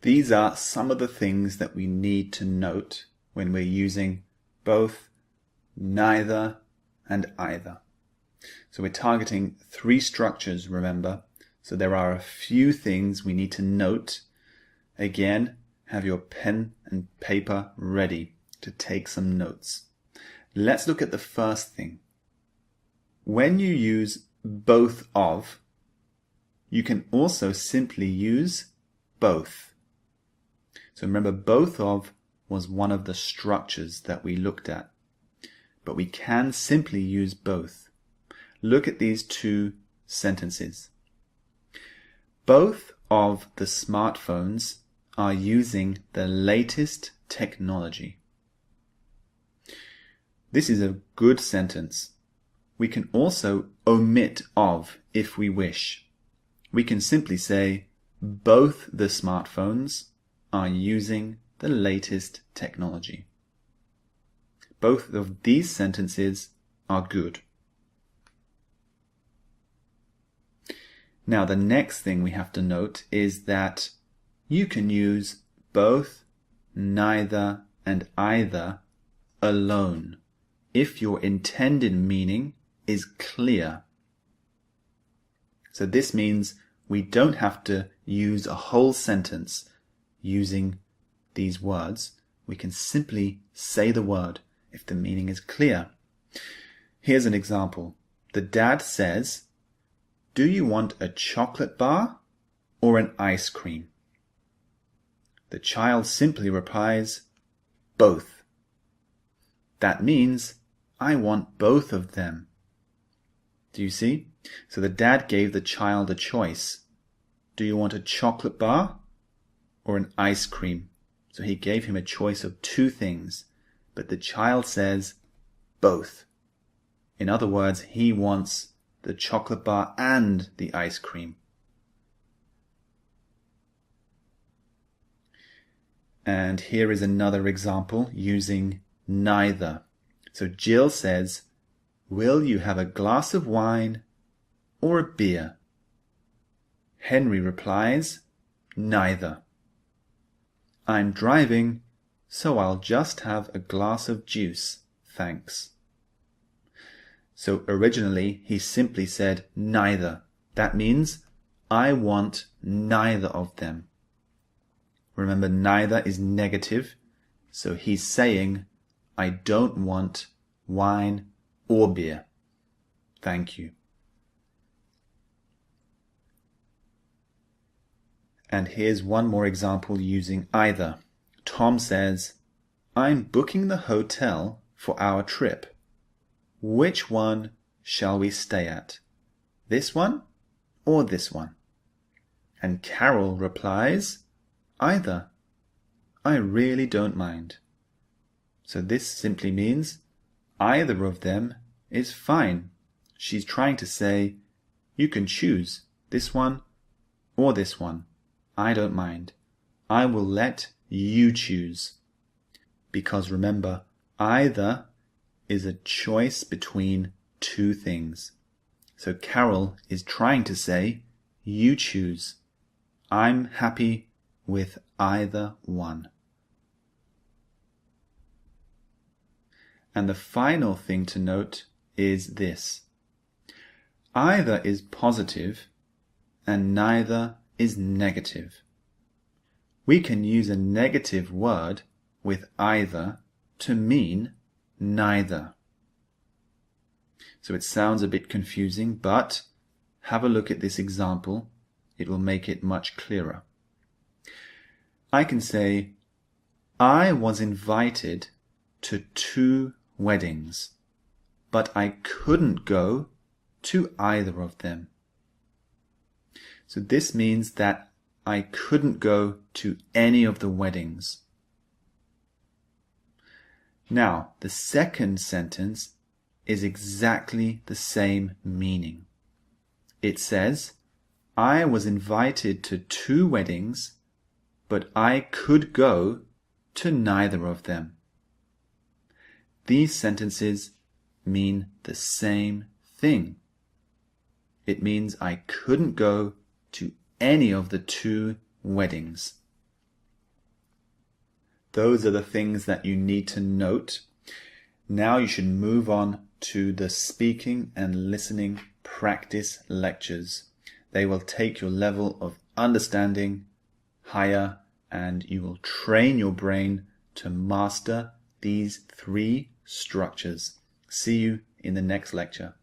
These are some of the things that we need to note when we're using both, neither, and either. So we're targeting 3 structures, remember. So there are a few things we need to note. Again, have your pen and paper ready to take some notes. Let's look at the first thing. When you use both of, you can also simply use both. So remember, both of was one of the structures that we looked at, but we can simply use both. Look at these 2 sentences. Both of the smartphones are using the latest technology. This is a good sentence. We can also omit of if we wish. We can simply say, both the smartphones are using the latest technology. Both of these sentences are good. Now the next thing we have to note is that you can use both, neither, and either alone if your intended meaning is clear. So this means we don't have to use a whole sentence using these words. We can simply say the word if the meaning is clear. Here's an example. The dad says, "Do you want a chocolate bar or an ice cream?" The child simply replies, "Both." That means, I want both of them. Do you see? So the dad gave the child a choice. Do you want a chocolate bar or an ice cream? So he gave him a choice of 2 things, but the child says both. In other words, he wants the chocolate bar and the ice cream. And here is another example using neither. So Jill says, "Will you have a glass of wine or a beer?" Henry replies, "Neither. I'm driving, so I'll just have a glass of juice, thanks." So originally he simply said neither. That means I want neither of them. Remember, neither is negative, so he's saying I don't want wine or beer. Thank you. And here's one more example using either. Tom says, "I'm booking the hotel for our trip. Which one shall we stay at? This one or this one?" And Carol replies, "Either. I really don't mind." So this simply means either of them is fine. She's trying to say, you can choose this one or this one. I don't mind. I will let you choose. Because remember, either is a choice between 2 things. So Carol is trying to say, you choose. I'm happy with either one. And the final thing to note is this. Either is positive and neither is negative. We can use a negative word with either to mean neither. So it sounds a bit confusing, but have a look at this example. It will make it much clearer. I can say, I was invited to 2 weddings, but I couldn't go to either of them. So this means that I couldn't go to any of the weddings. Now, the second sentence is exactly the same meaning. It says, I was invited to 2 weddings, but I could go to neither of them. These sentences mean the same thing. It means I couldn't go to any of the 2 weddings. Those are the things that you need to note. Now you should move on to the speaking and listening practice lectures. They will take your level of understanding higher, and you will train your brain to master these 3 structures. See you in the next lecture.